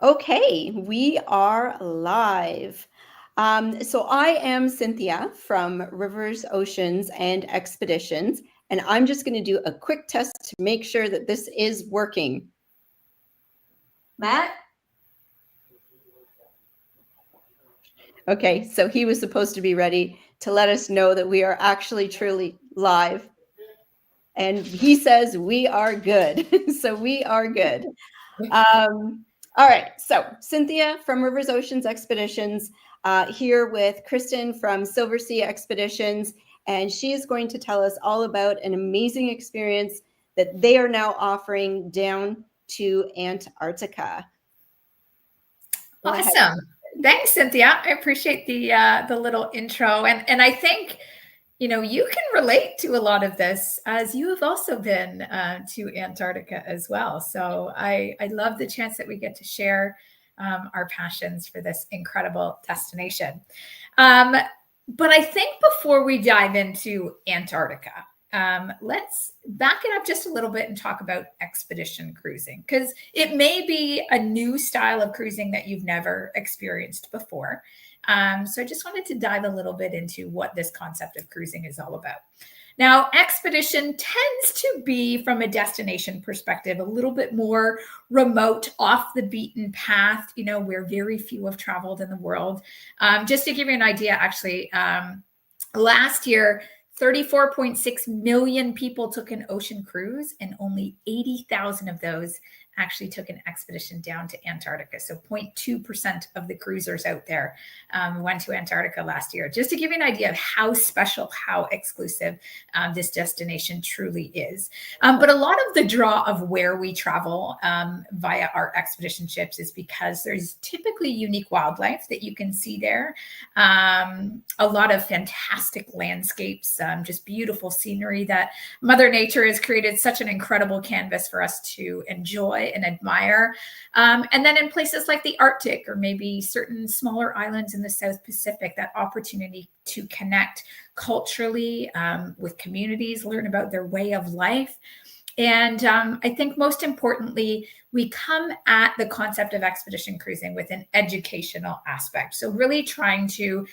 Okay, we are live. So I am Cynthia from Rivers, Oceans, and Expeditions, and I'm just going to do a quick test to make sure that this is working. Matt? Okay, so he was supposed to be ready to let us know that we are actually truly live. And he says we are good. So we are good. All right, so Cynthia from Rivers Oceans Expeditions here with Kristen from Silversea Expeditions, and she is going to tell us all about an amazing experience that they are now offering down to Antarctica. Awesome. Thanks, Cynthia. I appreciate the little intro. And I think, you can relate to a lot of this as you have also been to Antarctica as well. So I love the chance that we get to share our passions for this incredible destination. But I think before we dive into Antarctica, let's back it up just a little bit and talk about expedition cruising, because it may be a new style of cruising that you've never experienced before. So I just wanted to dive a little bit into what this concept of cruising is all about. Now, expedition tends to be, from a destination perspective, a little bit more remote, off the beaten path, where very few have traveled in the world. Just to give you an idea, actually, last year, 34.6 million people took an ocean cruise, and only 80,000 of those actually took an expedition down to Antarctica. So 0.2% of the cruisers out there went to Antarctica last year. Just to give you an idea of how special, how exclusive this destination truly is. But a lot of the draw of where we travel via our expedition ships is because there's typically unique wildlife that you can see there. A lot of fantastic landscapes, just beautiful scenery that Mother Nature has created such an incredible canvas for us to enjoy and admire. And then in places like the Arctic, or maybe certain smaller islands in the South Pacific, that opportunity to connect culturally with communities, learn about their way of life. And I think most importantly, we come at the concept of expedition cruising with an educational aspect. So really trying to,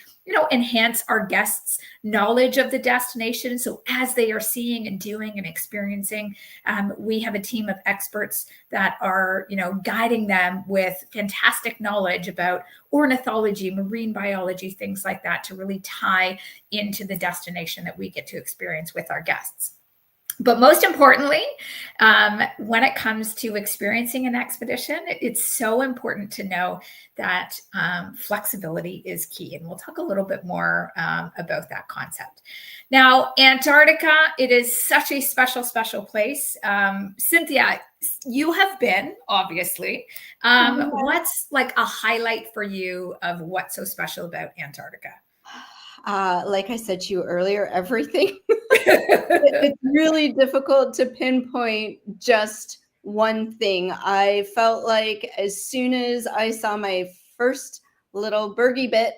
enhance our guests' knowledge of the destination. So as they are seeing and doing and experiencing, we have a team of experts that are, guiding them with fantastic knowledge about ornithology, marine biology, things like that, to really tie into the destination that we get to experience with our guests. But most importantly, when it comes to experiencing an expedition, it's so important to know that flexibility is key. And we'll talk a little bit more about that concept. Now, Antarctica, it is such a special, special place. Cynthia, you have been, obviously. What's like a highlight for you of what's so special about Antarctica? Like I said to you earlier, everything. It's really difficult to pinpoint just one thing. I felt like as soon as I saw my first little bergy bit,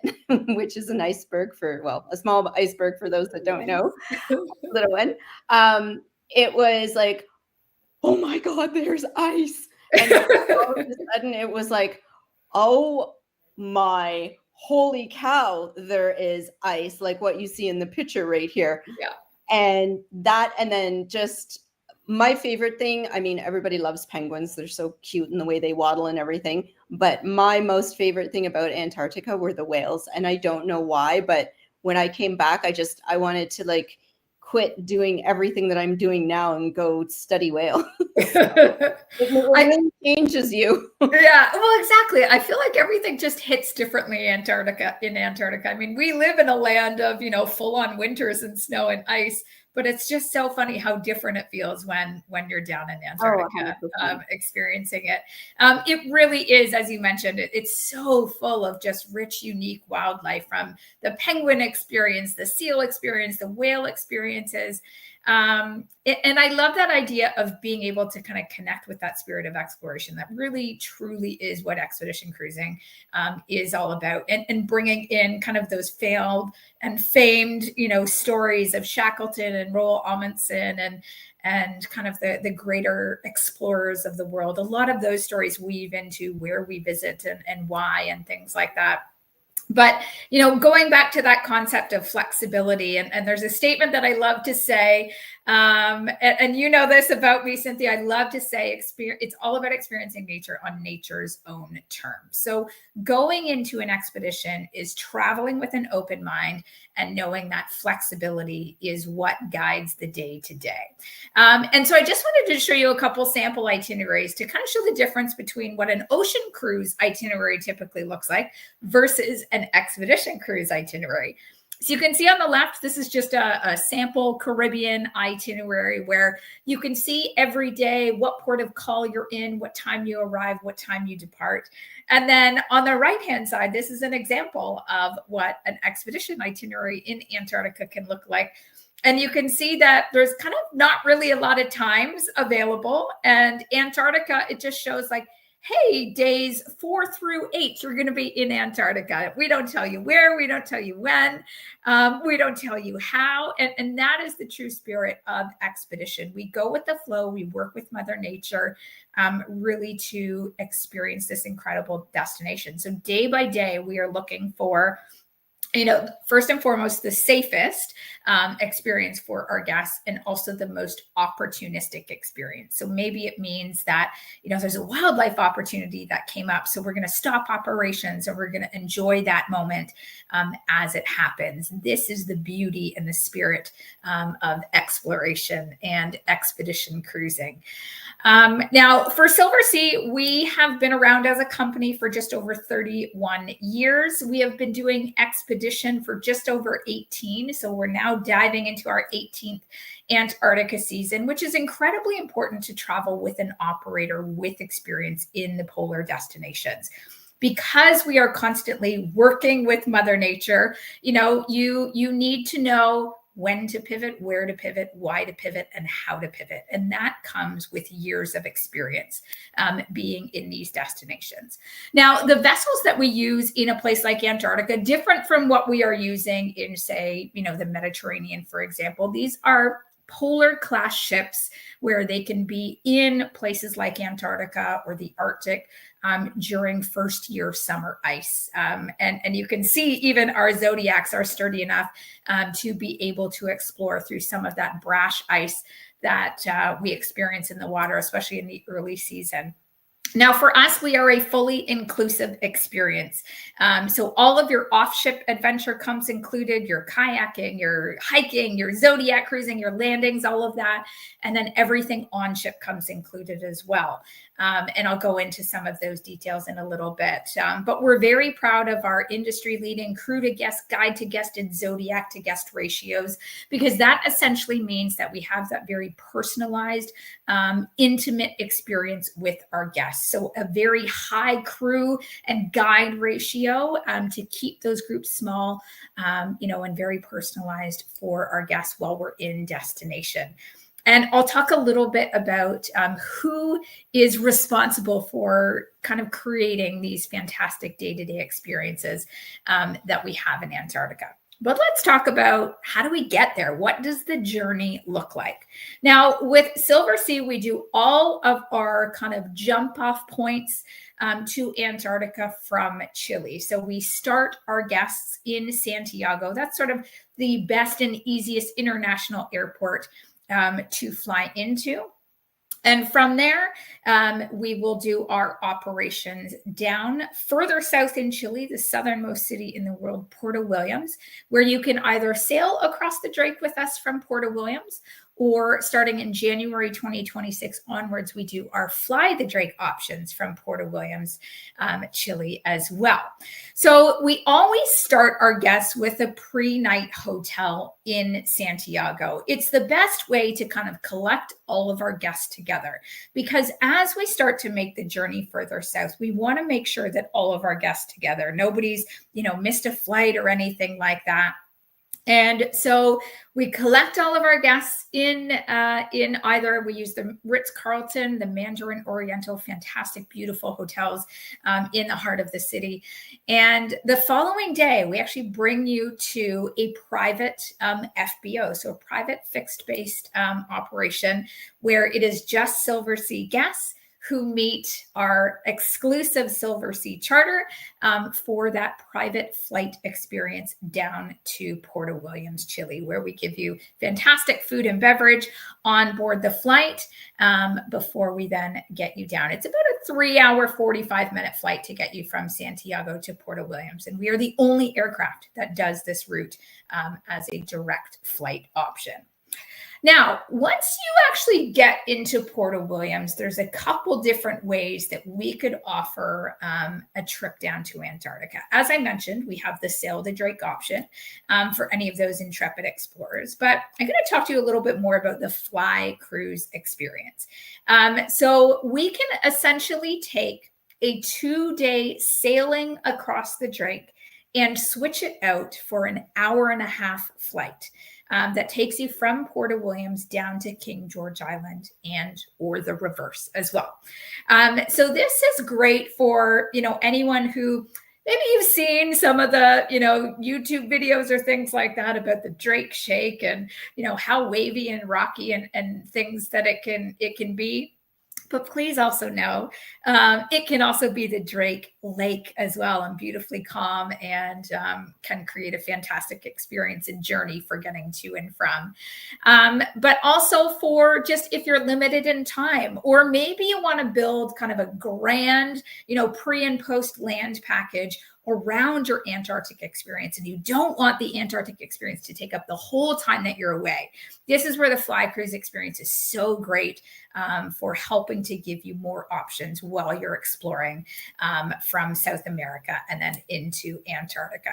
which is an iceberg a small iceberg for those that don't know, little one, it was like, oh my God, there's ice. And all of a sudden it was like, oh my holy cow, there is ice, like what you see in the picture right here. Yeah. And then just my favorite thing, I mean, everybody loves penguins. They're so cute in the way they waddle and everything. But my most favorite thing about Antarctica were the whales. And I don't know why, but when I came back, I wanted to quit doing everything that I'm doing now and go study whale. It really changes you. Yeah, well, exactly. I feel like everything just hits differently in Antarctica. I mean, we live in a land of, full on winters and snow and ice, but it's just so funny how different it feels when you're down in Antarctica, experiencing it. It really is, as you mentioned, it's so full of just rich, unique wildlife, from the penguin experience, the seal experience, the whale experiences. And I love that idea of being able to kind of connect with that spirit of exploration. That really, truly is what expedition cruising is all about. And bringing in kind of those failed and famed, stories of Shackleton and Roald Amundsen and kind of the greater explorers of the world. A lot of those stories weave into where we visit and why and things like that. But, going back to that concept of flexibility, and there's a statement that I love to say, and you know this about me, Cynthia, I love to say it's all about experiencing nature on nature's own terms. So going into an expedition is traveling with an open mind and knowing that flexibility is what guides the day to day. And so I just wanted to show you a couple sample itineraries to kind of show the difference between what an ocean cruise itinerary typically looks like versus an expedition cruise itinerary. So you can see on the left, this is just a sample Caribbean itinerary where you can see every day what port of call you're in, what time you arrive, what time you depart. And then on the right-hand side, this is an example of what an expedition itinerary in Antarctica can look like. And you can see that there's kind of not really a lot of times available. And Antarctica, it just shows like, hey, days 4 through 8, you're going to be in Antarctica. We don't tell you where, we don't tell you when, we don't tell you how. And that is the true spirit of expedition. We go with the flow, we work with Mother Nature, really to experience this incredible destination. So day by day, we are looking for, first and foremost, the safest experience for our guests and also the most opportunistic experience. So maybe it means that, there's a wildlife opportunity that came up. So we're going to stop operations and we're going to enjoy that moment as it happens. This is the beauty and the spirit of exploration and expedition cruising. Now, for Silversea, we have been around as a company for just over 31 years. We have been doing expedition for just over 18. So we're now diving into our 18th Antarctica season, which is incredibly important to travel with an operator with experience in the polar destinations. Because we are constantly working with Mother Nature, you need to know when to pivot, where to pivot, why to pivot, and how to pivot. And that comes with years of experience being in these destinations. Now, the vessels that we use in a place like Antarctica, different from what we are using in, say, the Mediterranean, for example. These are polar class ships where they can be in places like Antarctica or the Arctic during first year summer ice. And you can see even our Zodiacs are sturdy enough to be able to explore through some of that brash ice that we experience in the water, especially in the early season. Now, for us, we are a fully inclusive experience. So all of your off-ship adventure comes included, your kayaking, your hiking, your Zodiac cruising, your landings, all of that. And then everything on ship comes included as well. And I'll go into some of those details in a little bit. But we're very proud of our industry-leading crew-to-guest, guide-to-guest, and Zodiac-to-guest ratios, because that essentially means that we have that very personalized, intimate experience with our guests. So a very high crew and guide ratio to keep those groups small, and very personalized for our guests while we're in destination. And I'll talk a little bit about who is responsible for kind of creating these fantastic day-to-day experiences that we have in Antarctica. But let's talk about, how do we get there? What does the journey look like? Now, with Silversea, we do all of our kind of jump off points to Antarctica from Chile. So we start our guests in Santiago. That's sort of the best and easiest international airport to fly into. And from there, we will do our operations down further south in Chile, the southernmost city in the world, Puerto Williams, where you can either sail across the Drake with us from Puerto Williams, or starting in January 2026 onwards, we do our Fly the Drake options from Puerto Williams, Chile as well. So we always start our guests with a pre-night hotel in Santiago. It's the best way to kind of collect all of our guests together, because as we start to make the journey further south, we want to make sure that all of our guests together, nobody's, missed a flight or anything like that. And so we collect all of our guests in either, we use the Ritz-Carlton, the Mandarin Oriental, fantastic, beautiful hotels in the heart of the city. And the following day, we actually bring you to a private FBO, so a private fixed-based operation where it is just Silversea guests who meet our exclusive Silversea charter for that private flight experience down to Puerto Williams, Chile, where we give you fantastic food and beverage on board the flight before we then get you down. It's about a 3-hour, 45-minute flight to get you from Santiago to Puerto Williams. And we are the only aircraft that does this route as a direct flight option. Now, once you actually get into Puerto Williams, there's a couple different ways that we could offer a trip down to Antarctica. As I mentioned, we have the Sail the Drake option for any of those intrepid explorers, but I'm going to talk to you a little bit more about the fly cruise experience. So we can essentially take a 2-day sailing across the Drake and switch it out for an 1.5-hour flight. That takes you from Puerto Williams down to King George Island or the reverse as well. So this is great for, anyone who maybe you've seen some of the, YouTube videos or things like that about the Drake Shake and, how wavy and rocky and things that it can be. But please also know it can also be the Drake Lake as well, and beautifully calm, and can create a fantastic experience and journey for getting to and from. But also for just if you're limited in time, or maybe you want to build kind of a grand, pre and post land package around your Antarctic experience, and you don't want the Antarctic experience to take up the whole time that you're away. This is where the fly cruise experience is so great for helping to give you more options while you're exploring from South America and then into Antarctica.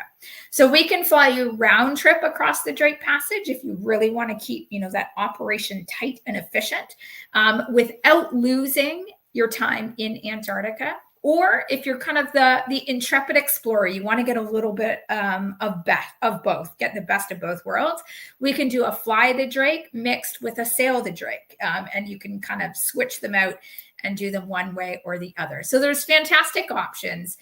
So we can fly you round trip across the Drake Passage if you really want to keep, that operation tight and efficient without losing your time in Antarctica. Or if you're kind of the intrepid explorer, you want to get a little bit of both, get the best of both worlds, we can do a fly the Drake mixed with a sail the Drake. And you can kind of switch them out and do them one way or the other. So there's fantastic options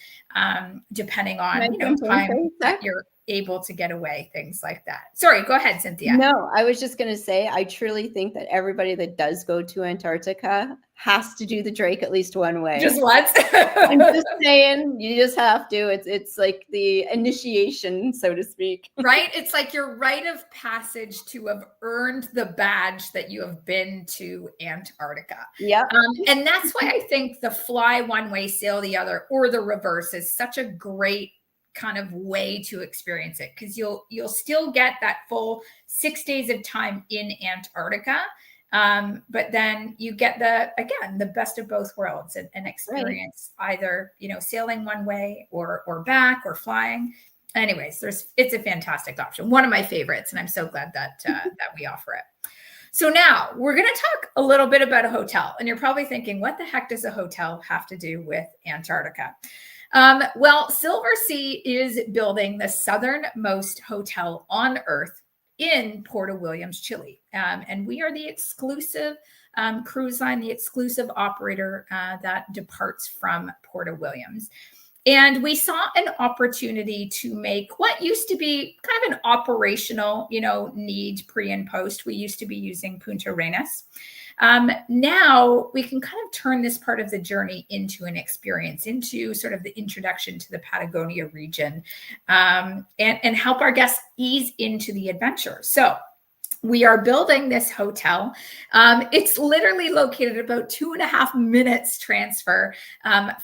depending on time that you're able to get away, things like that. Sorry, go ahead, Cynthia. No, I was just going to say, I truly think that everybody that does go to Antarctica has to do the Drake at least one way. Just once? I'm just saying, you just have to. It's like the initiation, so to speak. Right? It's like your rite of passage to have earned the badge that you have been to Antarctica. Yeah. And that's why I think the fly one way, sail the other, or the reverse is such a great kind of way to experience it, because you'll still get that full 6 days of time in Antarctica, but then you get the best of both worlds and experience either sailing one way or back or flying. Anyways, it's a fantastic option, one of my favorites, and I'm so glad that we offer it. So now we're going to talk a little bit about a hotel, and you're probably thinking, what the heck does a hotel have to do with Antarctica? Well, Silversea is building the southernmost hotel on Earth in Puerto Williams, Chile. And we are the exclusive cruise line, the exclusive operator that departs from Puerto Williams. And we saw an opportunity to make what used to be kind of an operational, need pre and post. We used to be using Punta Arenas. Now we can kind of turn this part of the journey into an experience, into sort of the introduction to the Patagonia region, and help our guests ease into the adventure. So we are building this hotel. It's literally located about 2.5 minutes transfer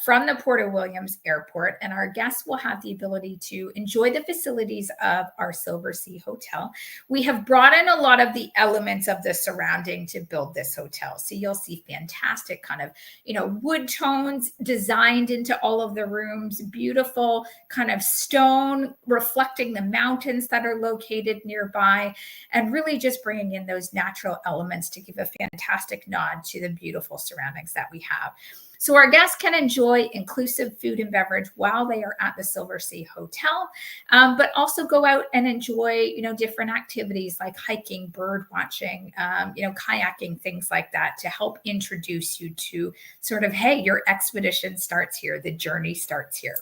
from the Puerto Williams airport, and our guests will have the ability to enjoy the facilities of our Silversea hotel. We have brought in a lot of the elements of the surrounding to build this hotel. So you'll see fantastic kind of, wood tones designed into all of the rooms, beautiful kind of stone reflecting the mountains that are located nearby, and really just bringing in those natural elements to give a fantastic nod to the beautiful surroundings that we have. So our guests can enjoy inclusive food and beverage while they are at the Silversea Hotel, but also go out and enjoy, different activities like hiking, bird watching, kayaking, things like that, to help introduce you to sort of, hey, your expedition starts here, the journey starts here.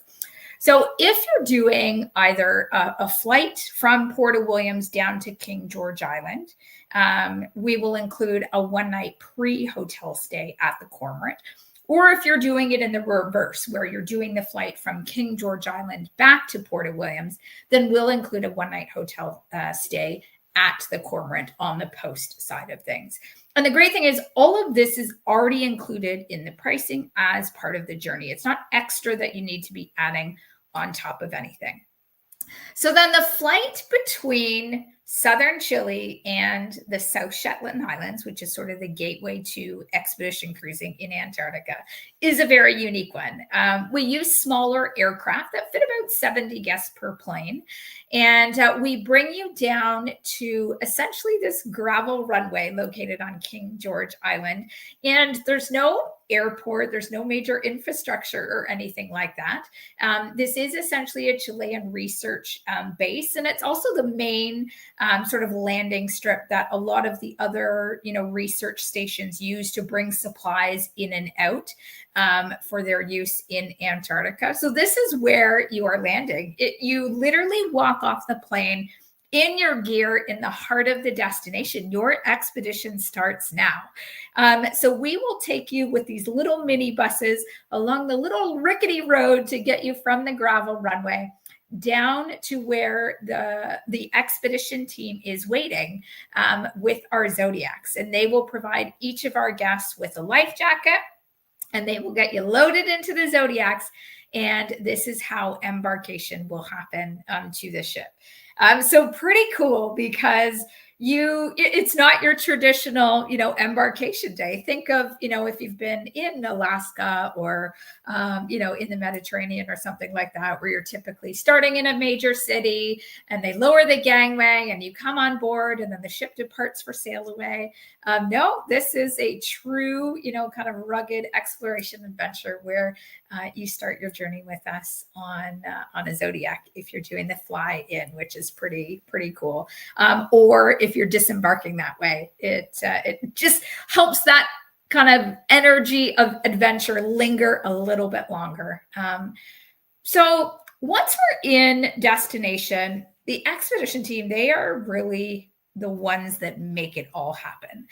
So if you're doing either a flight from Port of Williams down to King George Island, we will include a one-night pre-hotel stay at the Cormorant. Or if you're doing it in the reverse, where you're doing the flight from King George Island back to Port of Williams, then we'll include a one-night hotel stay at the Cormorant on the post side of things. And the great thing is all of this is already included in the pricing as part of the journey. It's not extra that you need to be adding on top of anything. So then the flight between southern Chile and the South Shetland Islands, which is sort of the gateway to expedition cruising in Antarctica, is a very unique one. We use smaller aircraft that fit about 70 guests per plane. And we bring you down to essentially this gravel runway located on King George Island. And there's no airport, there's no major infrastructure or anything like that. This is essentially a Chilean research base, and it's also the main sort of landing strip that a lot of the other, research stations use to bring supplies in and out for their use in Antarctica. So this is where you are landing. You literally walk off the plane in your gear in the heart of the destination. Your expedition starts now. So we will take you with these little mini buses along the little rickety road to get you from the gravel runway down to where the expedition team is waiting with our Zodiacs. And they will provide each of our guests with a life jacket, and they will get you loaded into the Zodiacs. And this is how embarkation will happen to the ship. So pretty cool, because it's not your traditional, embarkation day. Think of, if you've been in Alaska or, in the Mediterranean or something like that, where you're typically starting in a major city and they lower the gangway and you come on board and then the ship departs for sail away. No, this is a true, kind of rugged exploration adventure where you start your journey with us on a Zodiac if you're doing the fly in, which is pretty cool. Or if you're disembarking that way, it just helps that kind of energy of adventure linger a little bit longer. So once we're in destination, the expedition team, they are really the ones that make it all happen.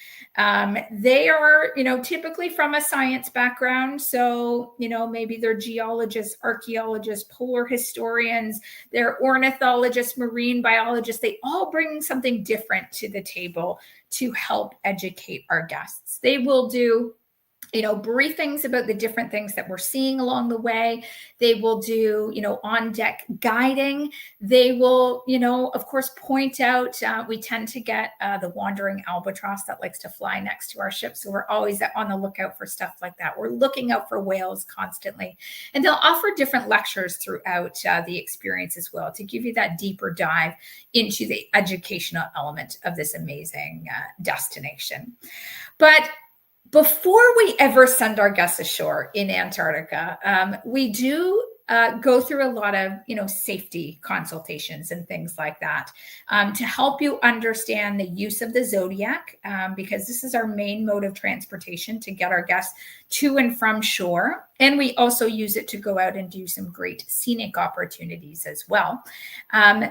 They are, typically from a science background. So, maybe they're geologists, archaeologists, polar historians, they're ornithologists, marine biologists. They all bring something different to the table to help educate our guests. They will do briefings about the different things that we're seeing along the way. They will do, on deck guiding. They will, of course, point out, we tend to get the wandering albatross that likes to fly next to our ship. So we're always on the lookout for stuff like that. We're looking out for whales constantly. And they'll offer different lectures throughout the experience as well to give you that deeper dive into the educational element of this amazing destination. But before we ever send our guests ashore in Antarctica, we do go through a lot of, safety consultations and things like that to help you understand the use of the Zodiac, because this is our main mode of transportation to get our guests to and from shore. And we also use it to go out and do some great scenic opportunities as well.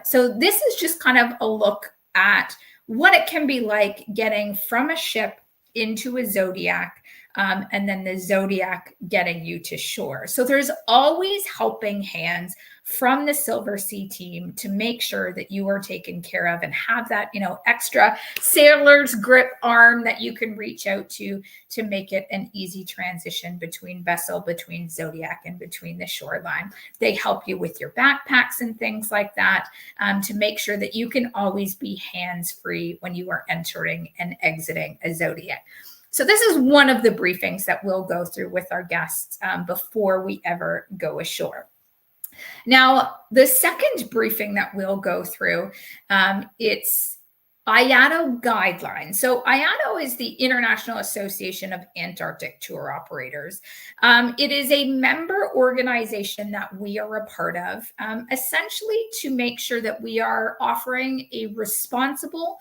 So this is just kind of a look at what it can be like getting from a ship into a Zodiac, and then the Zodiac getting you to shore. So there's always helping hands from the Silversea team to make sure that you are taken care of and have that, extra sailor's grip arm that you can reach out to make it an easy transition between vessel, between Zodiac, and between the shoreline. They help you with your backpacks and things like that to make sure that you can always be hands-free when you are entering and exiting a Zodiac. So this is one of the briefings that we'll go through with our guests before we ever go ashore. Now, the second briefing that we'll go through, it's IATO guidelines. So IATO is the International Association of Antarctic Tour Operators. It is a member organization that we are a part of, essentially to make sure that we are offering a responsible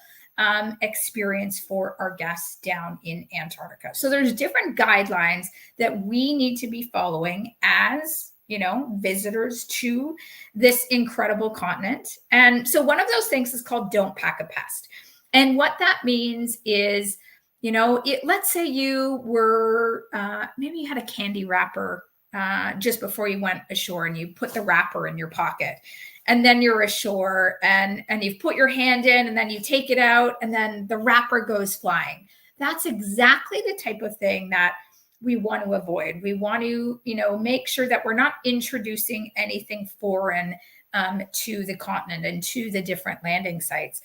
experience for our guests down in Antarctica. So there's different guidelines that we need to be following as visitors to this incredible continent. And so one of those things is called don't pack a pest. And what that means is, let's say you were, maybe you had a candy wrapper just before you went ashore and you put the wrapper in your pocket. And then you're ashore and you've put your hand in and then you take it out and then the wrapper goes flying. That's exactly the type of thing that we want to avoid. We want to, make sure that we're not introducing anything foreign to the continent and to the different landing sites.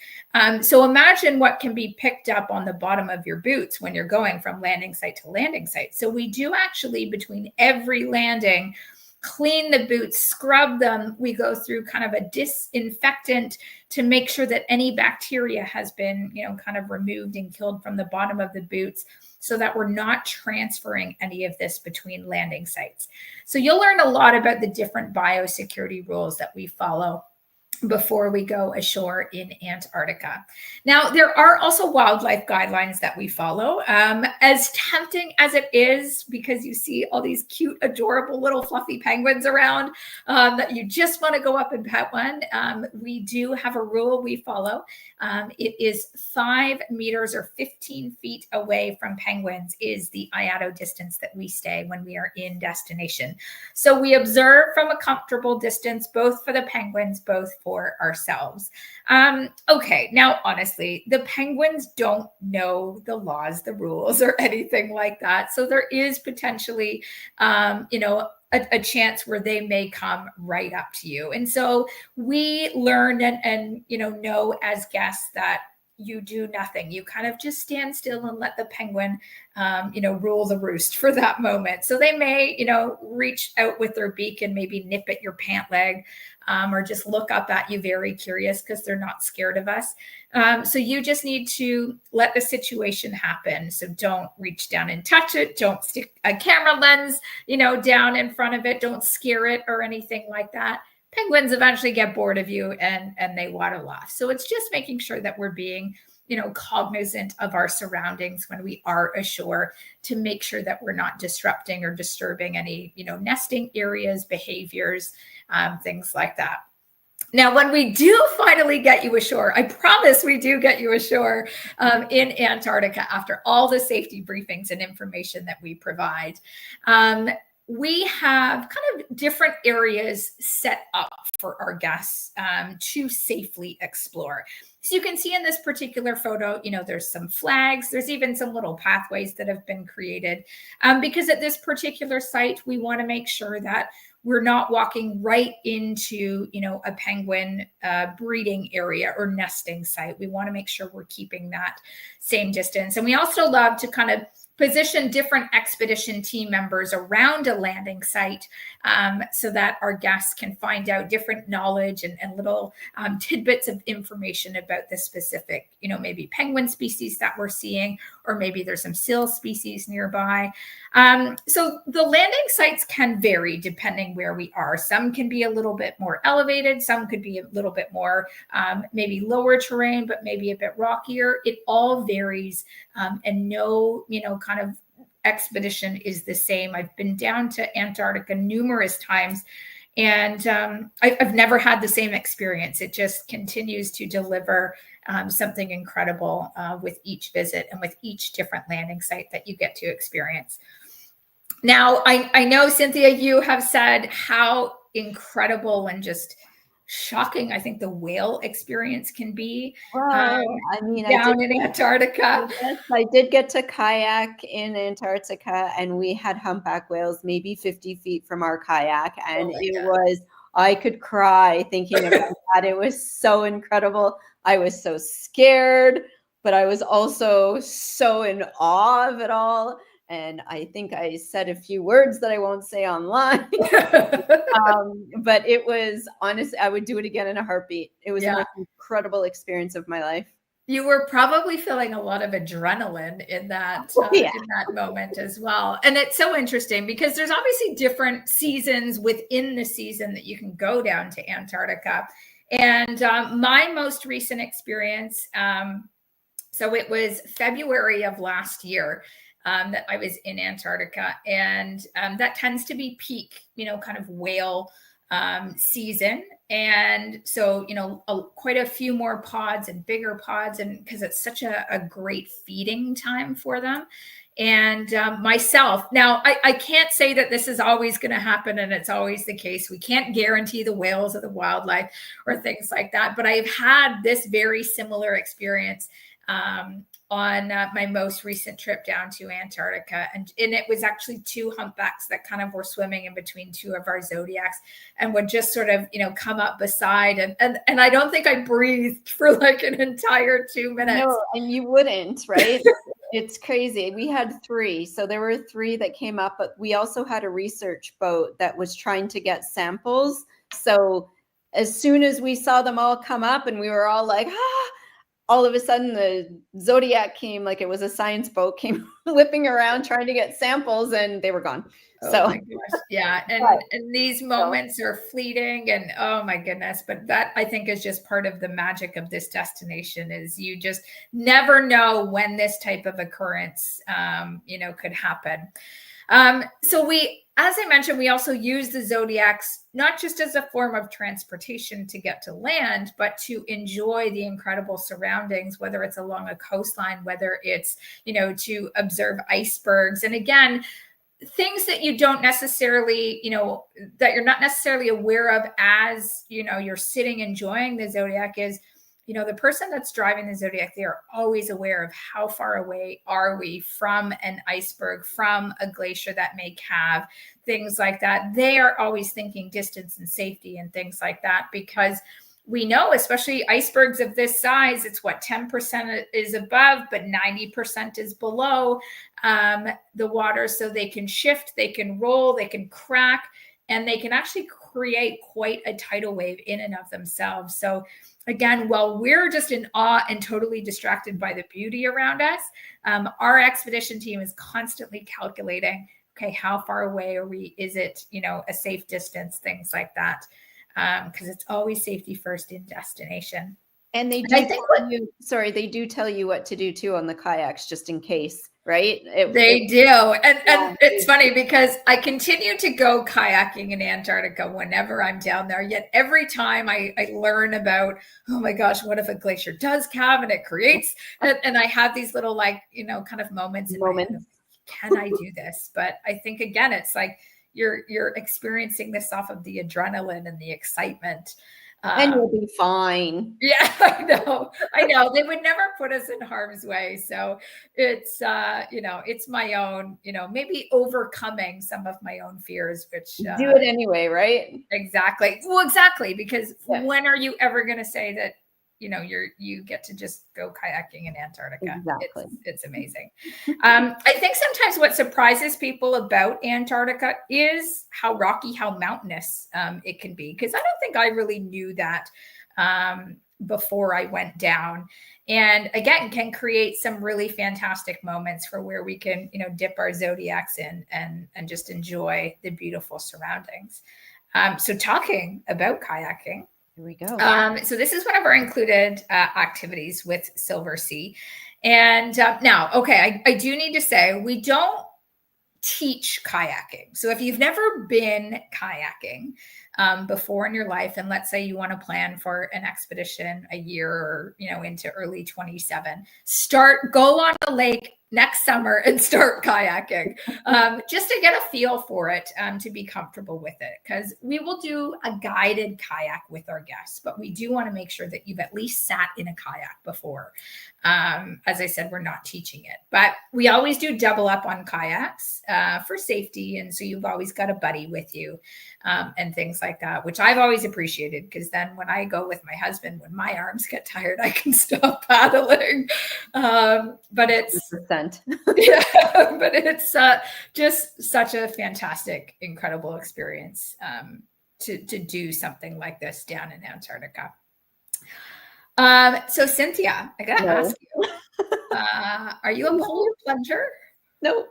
So imagine what can be picked up on the bottom of your boots when you're going from landing site to landing site. So we do actually, between every landing, clean the boots, scrub them. We go through kind of a disinfectant to make sure that any bacteria has been, kind of removed and killed from the bottom of the boots, so that we're not transferring any of this between landing sites. So you'll learn a lot about the different biosecurity rules that we follow before we go ashore in Antarctica. Now, there are also wildlife guidelines that we follow. As tempting as it is, because you see all these cute, adorable little fluffy penguins around that you just want to go up and pet one, we do have a rule we follow. It is 5 meters or 15 feet away from penguins is the IATO distance that we stay when we are in destination. So we observe from a comfortable distance, both for the penguins, both for ourselves. Okay, now honestly, the penguins don't know the laws, the rules, or anything like that. So there is potentially, a chance where they may come right up to you. And so we learn and know as guests that you do nothing. You kind of just stand still and let the penguin, rule the roost for that moment. So they may, reach out with their beak and maybe nip at your pant leg, or just look up at you very curious because they're not scared of us. So you just need to let the situation happen. So don't reach down and touch it. Don't stick a camera lens, down in front of it. Don't scare it or anything like that. Penguins eventually get bored of you and they waddle off. So it's just making sure that we're being, cognizant of our surroundings when we are ashore, to make sure that we're not disrupting or disturbing any, nesting areas, behaviors, things like that. Now, when we do finally get you ashore, I promise we do get you ashore in Antarctica after all the safety briefings and information that we provide. We have kind of different areas set up for our guests to safely explore. So you can see in this particular photo, there's some flags. There's even some little pathways that have been created because at this particular site, we want to make sure that we're not walking right into, a penguin breeding area or nesting site. We want to make sure we're keeping that same distance. And we also love to kind of position different expedition team members around a landing site so that our guests can find out different knowledge and little tidbits of information about the specific, maybe penguin species that we're seeing, or maybe there's some seal species nearby. So the landing sites can vary depending where we are. Some can be a little bit more elevated. Some could be a little bit more maybe lower terrain, but maybe a bit rockier. It all varies and no, kind of expedition is the same. I've been down to Antarctica numerous times and I've never had the same experience. It just continues to deliver something incredible with each visit and with each different landing site that you get to experience. Now, I know, Cynthia, you have said how incredible and just shocking I think the whale experience can be. Well, Down in Antarctica. Yes, I did get to kayak in Antarctica, and we had humpback whales maybe 50 feet from our kayak, and I could cry thinking about that. It was so incredible. I was so scared, but I was also so in awe of it all. And I think I said a few words that I won't say online. But it was, honestly, I would do it again in a heartbeat. It was the most incredible experience of my life. You were probably feeling a lot of adrenaline in that Yeah. in that moment as well. And it's so interesting because there's obviously different seasons within the season that you can go down to Antarctica. And my most recent experience, so it was February of last year that I was in Antarctica, and that tends to be peak, kind of whale season. And so, quite a few more pods and bigger pods, and because it's such a great feeding time for them. And myself, now I can't say that this is always going to happen and it's always the case. We can't guarantee the whales or the wildlife or things like that. But I've had this very similar experience on my most recent trip down to Antarctica. And it was actually two humpbacks that kind of were swimming in between two of our zodiacs and would just sort of, come up beside. And I don't think I breathed for like an entire 2 minutes. No, and you wouldn't, right? It's crazy. We had 3. So there were 3 that came up, but we also had a research boat that was trying to get samples. So as soon as we saw them all come up and we were all like, all of a sudden the Zodiac came, like it was a science boat, came whipping around trying to get samples, and they were gone. Oh my gosh. Yeah. And these moments are fleeting, and oh my goodness. But that, I think, is just part of the magic of this destination, is you just never know when this type of occurrence, could happen. So as I mentioned, we also use the Zodiacs, not just as a form of transportation to get to land, but to enjoy the incredible surroundings, whether it's along a coastline, whether it's, to observe icebergs. And again, things that you don't necessarily, that you're not necessarily aware of as, you're sitting enjoying the Zodiac is, the person that's driving the Zodiac, they are always aware of how far away are we from an iceberg, from a glacier that may calve, things like that. They are always thinking distance and safety and things like that, because we know, especially icebergs of this size, it's 10% is above, but 90% is below the water. So they can shift, they can roll, they can crack, and they can actually create quite a tidal wave in and of themselves. So again, while we're just in awe and totally distracted by the beauty around us, our expedition team is constantly calculating, okay, how far away are we? Is it, a safe distance, things like that. Because it's always safety first in destination. And they do they do tell you what to do too on the kayaks, just in case, right? They do. And it's funny because I continue to go kayaking in Antarctica whenever I'm down there. Yet every time I learn about, oh my gosh, what if a glacier does calve and it creates, and I have these little kind of moments in my head of, can I do this? But I think, again, it's like you're experiencing this off of the adrenaline and the excitement. And you'll be fine. Yeah, I know. They would never put us in harm's way. So it's, it's my own, maybe overcoming some of my own fears, which do it anyway, right? Exactly. Well, exactly. Because when are you ever going to say that, you get to just go kayaking in Antarctica? Exactly. It's amazing. I think sometimes what surprises people about Antarctica is how rocky, how mountainous it can be. Because I don't think I really knew that before I went down. And again, can create some really fantastic moments for where we can, dip our Zodiacs in and just enjoy the beautiful surroundings. So talking about kayaking, here we go. So this is one of our included activities with Silversea. And now, okay, I do need to say, we don't teach kayaking. So if you've never been kayaking before in your life, and let's say you want to plan for an expedition a year or, into early 27, go on a lake next summer and start kayaking, just to get a feel for it, to be comfortable with it. Because we will do a guided kayak with our guests, but we do want to make sure that you've at least sat in a kayak before. As I said, we're not teaching it, but we always do double up on kayaks for safety. And so you've always got a buddy with you and things like that, which I've always appreciated, because then when I go with my husband, when my arms get tired, I can stop paddling. But it's 100%. Yeah, but it's just such a fantastic, incredible experience to do something like this down in Antarctica. So Cynthia, I gotta No. ask you, are you a polar plunger? No.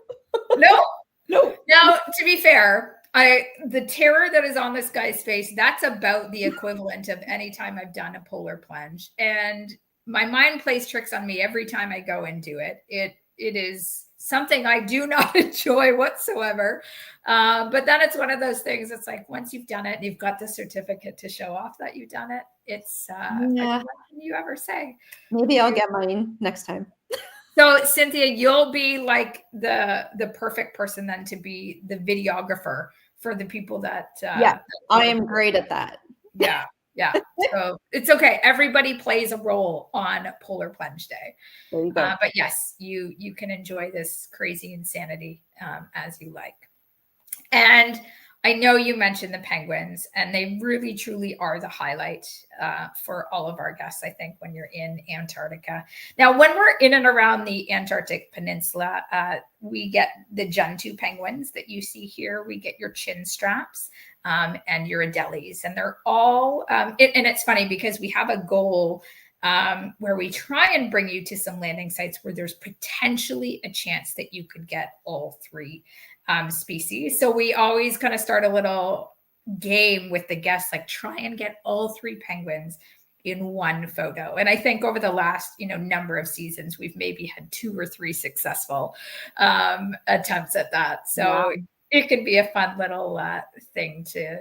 No. No. Now, to be fair, the terror that is on this guy's face, that's about the equivalent of any time I've done a polar plunge. And my mind plays tricks on me every time I go into it. It is something I do not enjoy whatsoever. But then it's one of those things. It's like once you've done it, and you've got the certificate to show off that you've done it. It's Yeah. what can you ever say? Maybe I'll get mine next time. So Cynthia, you'll be like the perfect person then to be the videographer for the people that. Yeah, I am great at that. Yeah, yeah. So it's okay. Everybody plays a role on Polar Plunge Day. There you go. But yes, you can enjoy this crazy insanity as you like. And I know you mentioned the penguins, and they really, truly are the highlight for all of our guests, I think, when you're in Antarctica. Now, when we're in and around the Antarctic Peninsula, we get the Gentoo penguins that you see here. We get your chin straps and your Adelies, and they're all, and it's funny because we have a goal where we try and bring you to some landing sites where there's potentially a chance that you could get all three species. So we always kind of start a little game with the guests, like try and get all three penguins in one photo. And I think over the last, number of seasons, we've maybe had 2 or 3 successful attempts at that. So wow. It could be a fun little thing to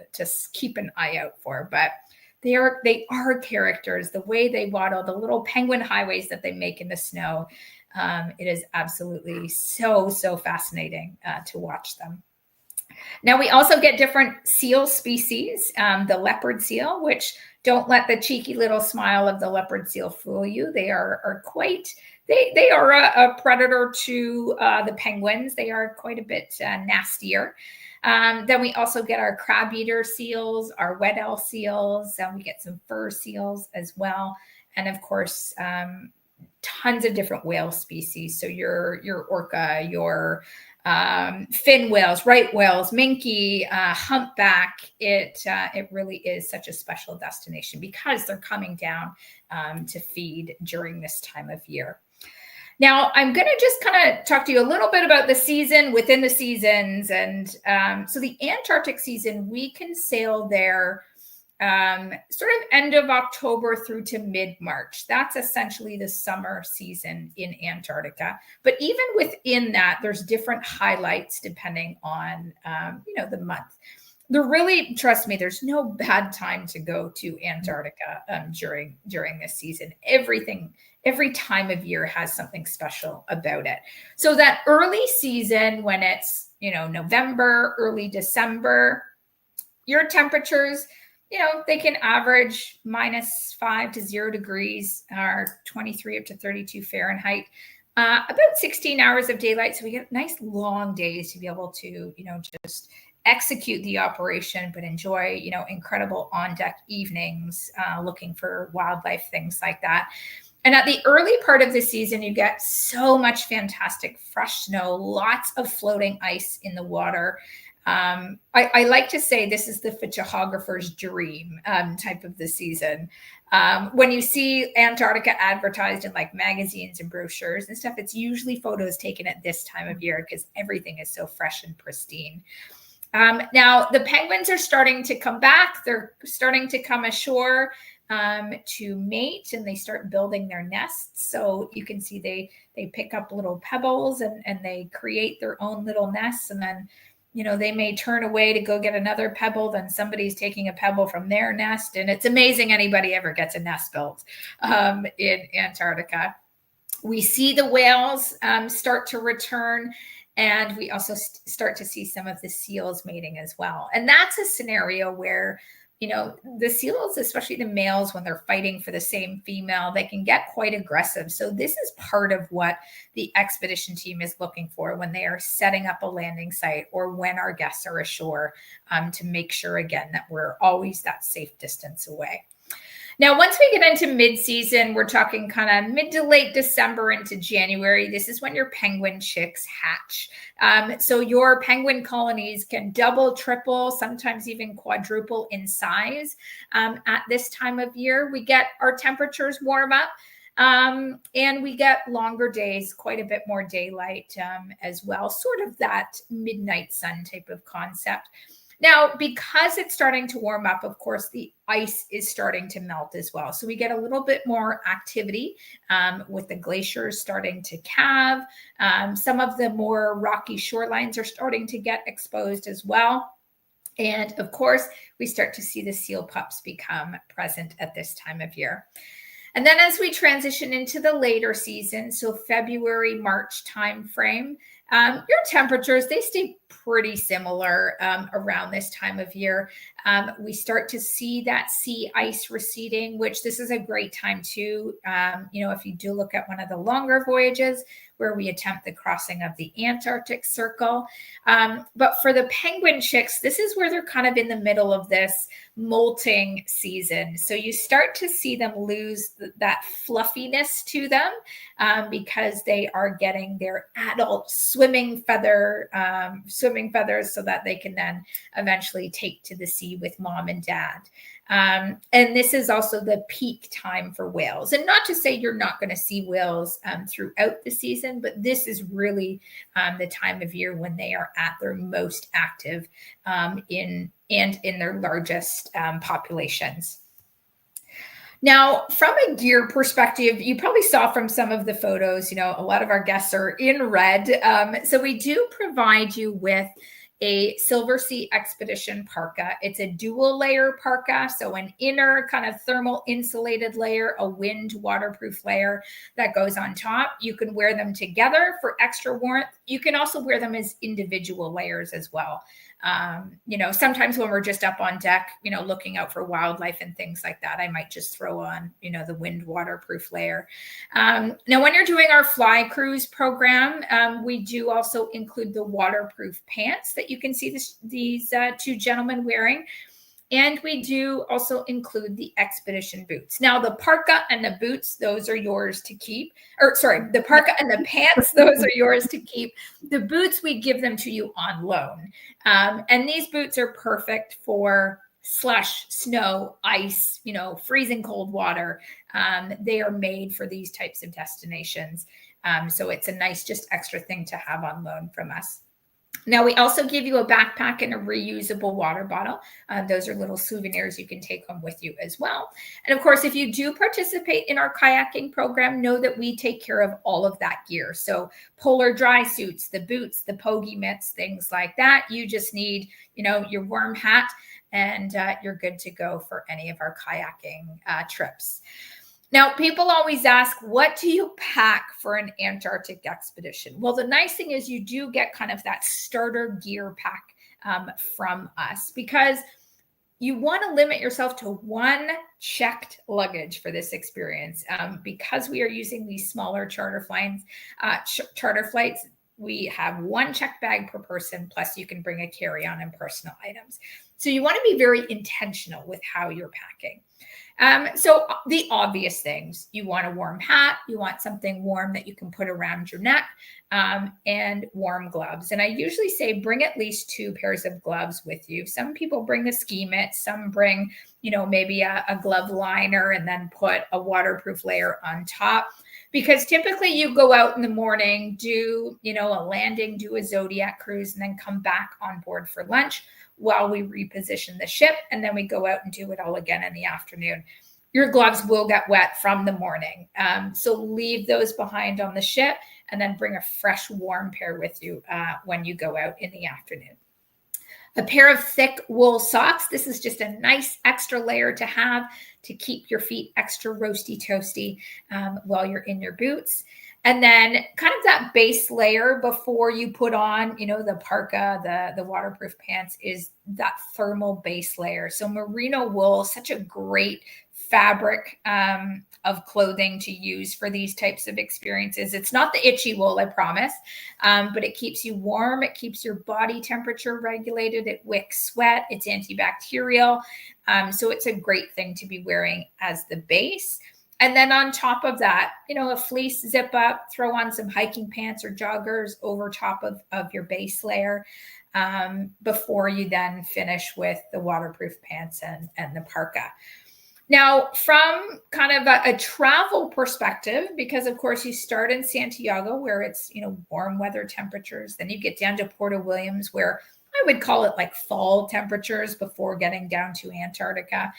keep an eye out for. But they are characters. The way they waddle, the little penguin highways that they make in the snow. It is absolutely so fascinating to watch them. Now, we also get different seal species, the leopard seal, which don't let the cheeky little smile of the leopard seal fool you. They are quite, they are a predator to the penguins. They are quite a bit nastier. Then we also get our crab eater seals, our Weddell seals, and we get some fur seals as well. And of course, tons of different whale species. So your orca, your fin whales, right whales, minke, humpback. It really is such a special destination because they're coming down to feed during this time of year. Now, I'm going to just kind of talk to you a little bit about the season within the seasons. And so the Antarctic season, we can sail there sort of end of October through to mid-March. That's essentially the summer season in Antarctica. But even within that, there's different highlights depending on, the month. Trust me, there's no bad time to go to Antarctica during this season. Every time of year has something special about it. So that early season, when it's, November, early December, your temperatures, they can average -5 to 0 degrees or 23 up to 32 Fahrenheit, about 16 hours of daylight. So we get nice long days to be able to, just execute the operation, but enjoy, incredible on-deck evenings, looking for wildlife, things like that. And at the early part of the season, you get so much fantastic fresh snow, lots of floating ice in the water. I like to say this is the photographer's dream type of the season. When you see Antarctica advertised in like magazines and brochures and stuff, it's usually photos taken at this time of year because everything is so fresh and pristine. Now, the penguins are starting to come back. They're starting to come ashore to mate, and they start building their nests. So you can see they pick up little pebbles and they create their own little nests, and then they may turn away to go get another pebble. Then somebody's taking a pebble from their nest. And it's amazing anybody ever gets a nest built in Antarctica. We see the whales start to return. And we also start to see some of the seals mating as well. And that's a scenario where, the seals, especially the males, when they're fighting for the same female, they can get quite aggressive. So this is part of what the expedition team is looking for when they are setting up a landing site or when our guests are ashore, to make sure, again, that we're always that safe distance away. Now, once we get into mid-season, we're talking kind of mid to late December into January. This is when your penguin chicks hatch. So your penguin colonies can double, triple, sometimes even quadruple in size. At this time of year, we get our temperatures warm up. And we get longer days, quite a bit more daylight as well, sort of that midnight sun type of concept. Now, because it's starting to warm up, of course, the ice is starting to melt as well. So we get a little bit more activity with the glaciers starting to calve. Some of the more rocky shorelines are starting to get exposed as well. And of course, we start to see the seal pups become present at this time of year. And then as we transition into the later season, so February, March timeframe, your temperatures, they stay pretty similar around this time of year. We start to see that sea ice receding, which this is a great time too. If you do look at one of the longer voyages where we attempt the crossing of the Antarctic Circle. But for the penguin chicks, this is where they're kind of in the middle of this molting season. So you start to see them lose that fluffiness to them because they are getting their adult swimming feathers so that they can then eventually take to the sea with mom and dad. And this is also the peak time for whales. And not to say you're not going to see whales throughout the season, but this is really the time of year when they are at their most active in their largest populations. Now, from a gear perspective, you probably saw from some of the photos, a lot of our guests are in red. So we do provide you with a Silversea Expedition parka. It's a dual layer parka, so an inner kind of thermal insulated layer, a wind waterproof layer that goes on top. You can wear them together for extra warmth. You can also wear them as individual layers as well. Sometimes when we're just up on deck, looking out for wildlife and things like that, I might just throw on, the wind waterproof layer. Now, when you're doing our fly cruise program, we do also include the waterproof pants that you can see these two gentlemen wearing. And we do also include the expedition boots. Now, the parka and the boots, those are yours to keep. The parka and the pants, those are yours to keep. The boots, we give them to you on loan. And these boots are perfect for slush, snow, ice, freezing cold water. They are made for these types of destinations. So it's a nice, just extra thing to have on loan from us. Now, we also give you a backpack and a reusable water bottle. Those are little souvenirs you can take home with you as well. And of course, if you do participate in our kayaking program, know that we take care of all of that gear. So polar dry suits, the boots, the pogie mitts, things like that. You just need, your worm hat and you're good to go for any of our kayaking trips. Now, people always ask, what do you pack for an Antarctic expedition? Well, the nice thing is you do get kind of that starter gear pack from us because you want to limit yourself to one checked luggage for this experience. Because we are using these smaller charter flights, we have one checked bag per person, plus you can bring a carry-on and personal items. So you want to be very intentional with how you're packing. So the obvious things, you want a warm hat, you want something warm that you can put around your neck, and warm gloves. And I usually say bring at least 2 pairs of gloves with you. Some people bring the ski mitt, some bring, maybe a glove liner and then put a waterproof layer on top. Because typically you go out in the morning, do, a landing, do a Zodiac cruise, and then come back on board for lunch while we reposition the ship. And then we go out and do it all again in the afternoon. Your gloves will get wet from the morning. So leave those behind on the ship and then bring a fresh, warm pair with you when you go out in the afternoon. A pair of thick wool socks. This is just a nice extra layer to have to keep your feet extra roasty toasty while you're in your boots. And then kind of that base layer before you put on, the parka, the waterproof pants, is that thermal base layer. So merino wool, such a great fabric of clothing to use for these types of experiences. It's not the itchy wool, I promise, but it keeps you warm. It keeps your body temperature regulated. It wicks sweat. It's antibacterial. So it's a great thing to be wearing as the base. And then on top of that, a fleece zip up, throw on some hiking pants or joggers over top of your base layer before you then finish with the waterproof pants and the parka. Now, from kind of a travel perspective, because of course you start in Santiago where it's, warm weather temperatures, then you get down to Puerto Williams where I would call it like fall temperatures before getting down to Antarctica.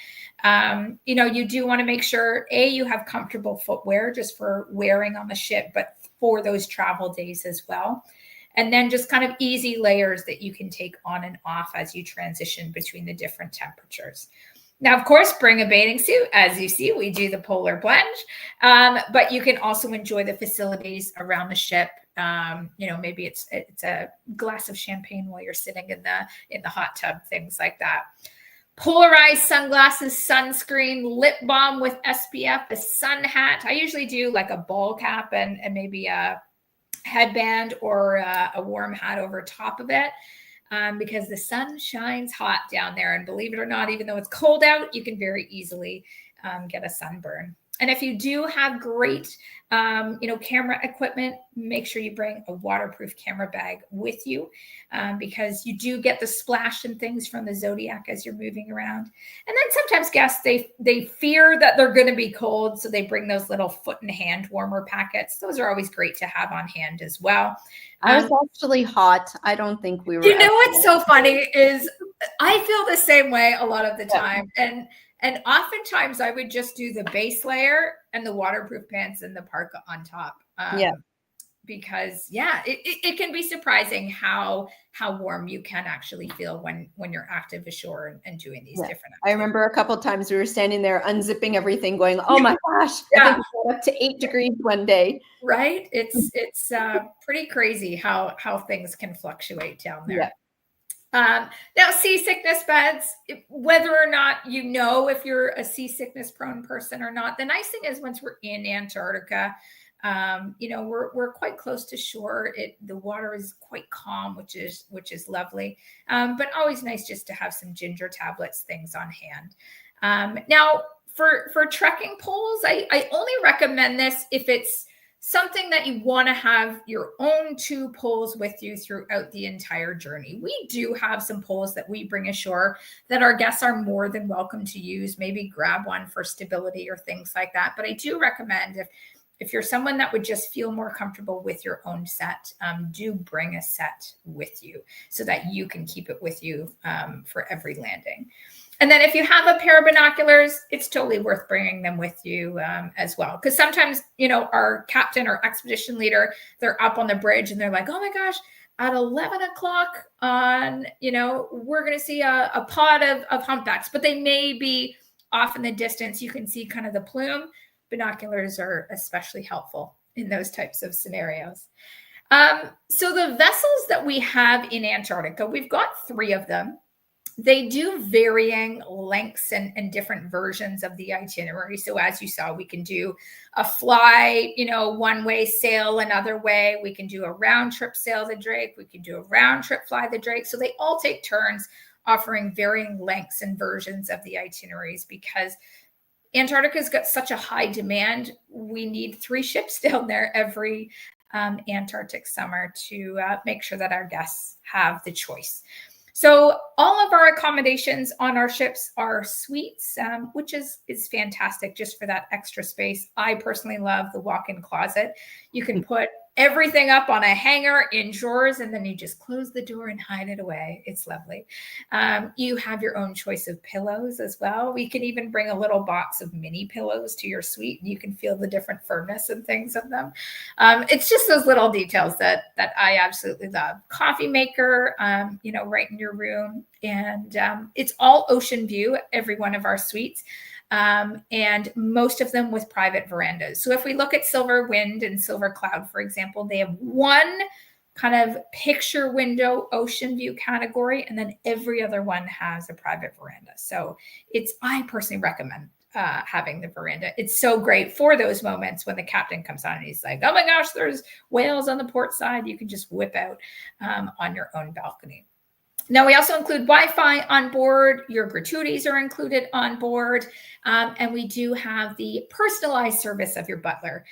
You do want to make sure, you have comfortable footwear just for wearing on the ship, but for those travel days as well. And then just kind of easy layers that you can take on and off as you transition between the different temperatures. Now, of course, bring a bathing suit. As you see, we do the polar plunge, but you can also enjoy the facilities around the ship. Maybe it's a glass of champagne while you're sitting in the hot tub, things like that. Polarized sunglasses, sunscreen, lip balm with SPF, a sun hat. I usually do like a ball cap and maybe a headband or a warm hat over top of it. Because the sun shines hot down there. And believe it or not, even though it's cold out, you can very easily get a sunburn. And if you do have great, camera equipment, make sure you bring a waterproof camera bag with you because you do get the splash and things from the Zodiac as you're moving around. And then sometimes guests, they fear that they're going to be cold, so they bring those little foot and hand warmer packets. Those are always great to have on hand as well. I was actually hot. I don't think we were. What's so funny is I feel the same way a lot of the time. And oftentimes I would just do the base layer and the waterproof pants and the parka on top. Because it can be surprising how warm you can actually feel when you're active ashore and doing these different activities. I remember a couple of times we were standing there unzipping everything going, oh my gosh, I think we got up to 8 degrees one day. Right? It's pretty crazy how things can fluctuate down there. Now, seasickness beds, whether or not if you're a seasickness prone person or not, the nice thing is once we're in Antarctica, we're quite close to shore. The water is quite calm, which is lovely. But always nice just to have some ginger tablets, things on hand. Now, for trekking poles, I only recommend this if it's something that you want to have your own 2 poles with you throughout the entire journey. We do have some poles that we bring ashore that our guests are more than welcome to use. Maybe grab one for stability or things like that. But I do recommend if you're someone that would just feel more comfortable with your own set, do bring a set with you so that you can keep it with you for every landing. And then if you have a pair of binoculars, it's totally worth bringing them with you as well. Because sometimes, our captain or expedition leader, they're up on the bridge and they're like, oh my gosh, at 11 o'clock on, we're going to see a pod of humpbacks, but they may be off in the distance. You can see kind of the plume. Binoculars are especially helpful in those types of scenarios. So the vessels that we have in Antarctica, we've got 3 of them. They do varying lengths and different versions of the itinerary. So as you saw, we can do a fly, one way, sail another way. We can do a round trip sail the Drake. We can do a round trip fly the Drake. So they all take turns offering varying lengths and versions of the itineraries because Antarctica's got such a high demand. We need 3 ships down there every Antarctic summer to make sure that our guests have the choice. So all of our accommodations on our ships are suites, which is fantastic just for that extra space. I personally love the walk-in closet. You can put everything up on a hanger in drawers, and then you just close the door and hide it away. It's lovely. You have your own choice of pillows as well. We can even bring a little box of mini pillows to your suite, and you can feel the different firmness and things of them. It's just those little details that I absolutely love. Coffee maker, right in your room. And it's all ocean view, every one of our suites. and most of them with private verandas. So if we look at Silver Wind and Silver Cloud, for example, they have one kind of picture window ocean view category, and then every other one has a private veranda. So I personally recommend having the veranda. It's so great for those moments when the captain comes on and he's like, oh my gosh, there's whales on the port side. You can just whip out on your own balcony. Now, we also include Wi-Fi on board. Your gratuities are included on board. And we do have the personalized service of your butler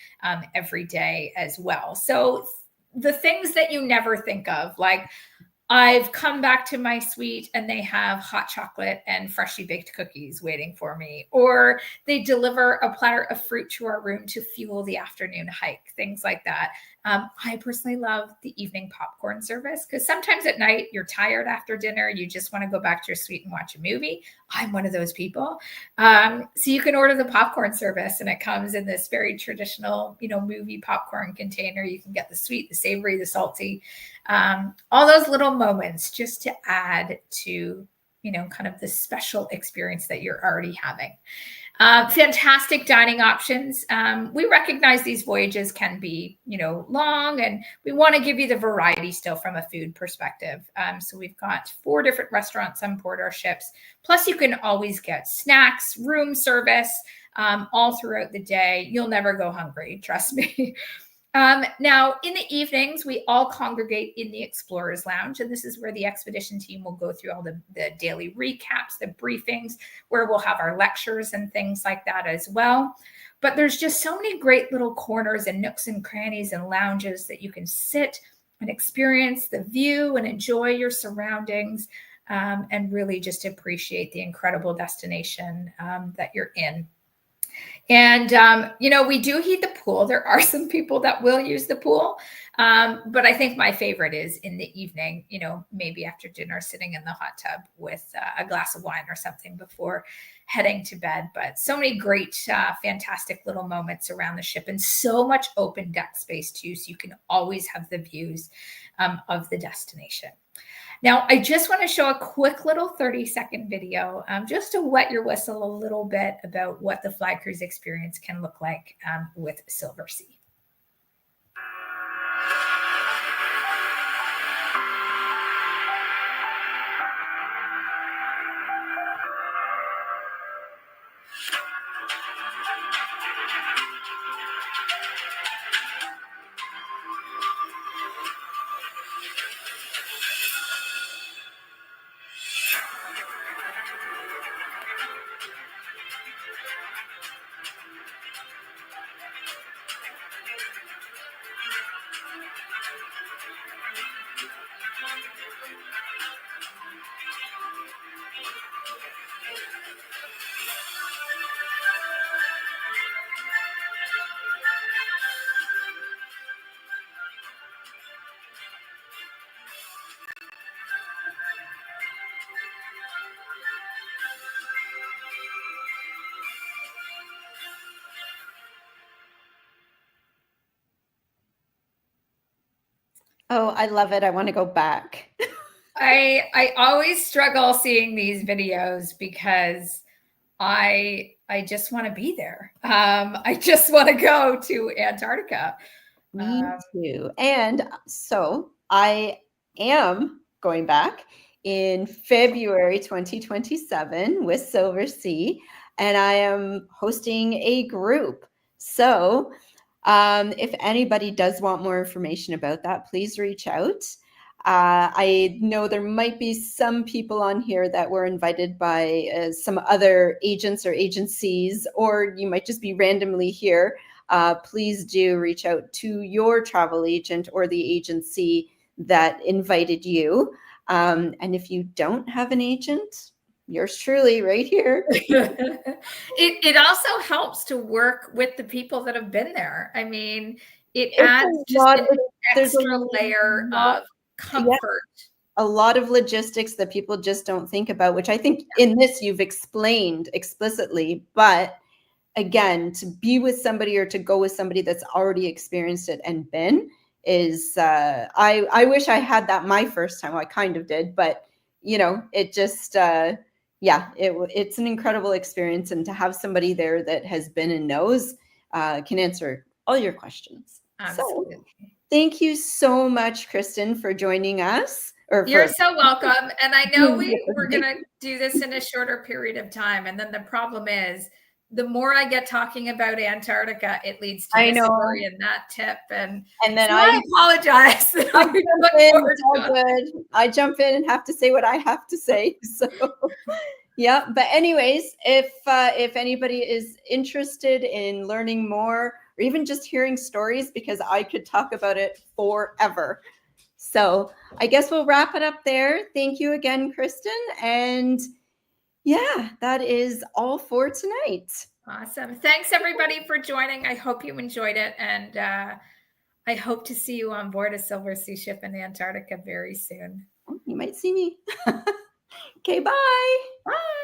every day as well. So the things that you never think of, like I've come back to my suite and they have hot chocolate and freshly baked cookies waiting for me, or they deliver a platter of fruit to our room to fuel the afternoon hike, things like that. I personally love the evening popcorn service because sometimes at night you're tired after dinner. You just want to go back to your suite and watch a movie. I'm one of those people. So you can order the popcorn service and it comes in this very traditional, movie popcorn container. You can get the sweet, the savory, the salty, all those little moments just to add to, kind of the special experience that you're already having. Fantastic dining options. We recognize these voyages can be, long, and we want to give you the variety still from a food perspective. So we've got 4 different restaurants on board our ships. Plus, you can always get snacks, room service, all throughout the day. You'll never go hungry, trust me. Now, in the evenings, we all congregate in the Explorers Lounge, and this is where the expedition team will go through all the daily recaps, the briefings, where we'll have our lectures and things like that as well. But there's just so many great little corners and nooks and crannies and lounges that you can sit and experience the view and enjoy your surroundings, and really just appreciate the incredible destination that you're in. And, we do heat the pool. There are some people that will use the pool. But I think my favorite is in the evening, maybe after dinner, sitting in the hot tub with a glass of wine or something before heading to bed. But so many great, fantastic little moments around the ship, and so much open deck space too. So you can always have the views of the destination. Now, I just want to show a quick little 30-second video just to wet your whistle a little bit about what the fly cruise experience can look like with Silversea. Oh, I love it. I want to go back. I always struggle seeing these videos because I just want to be there. I just want to go to Antarctica. Me too. And so I am going back in February 2027 with Silversea, and I am hosting a group. So if anybody does want more information about that, please reach out. I know there might be some people on here that were invited by some other agents or agencies, or you might just be randomly here. Please do reach out to your travel agent or the agency that invited you. And if you don't have an agent, yours truly right here. It also helps to work with the people that have been there. I mean, it adds just an extra layer of comfort. Yeah, a lot of logistics that people just don't think about, which I think in this you've explained explicitly. But again, to be with somebody or to go with somebody that's already experienced it and been is, I wish I had that my first time. Well, I kind of did, but it just, yeah, it's an incredible experience, and to have somebody there that has been and knows can answer all your questions. So Absolutely. thank you so much, Kristen, for joining us. You're so welcome. And I know being here with we're me. going to do this in a shorter period of time. And then the problem is, the more I get talking about Antarctica, it leads to I this know. story and that tip. And then so I apologize. I jump in, it's all good. I jump in and have to say what I have to say. So yeah, but anyways, if anybody is interested in learning more or even just hearing stories, because I could talk about it forever. So I guess we'll wrap it up there. Thank you again, Kristen. And yeah, that is all for tonight. Awesome. Thanks everybody for joining. I hope you enjoyed it. And I hope to see you on board a Silversea ship in Antarctica very soon. You might see me. Okay, bye. Bye.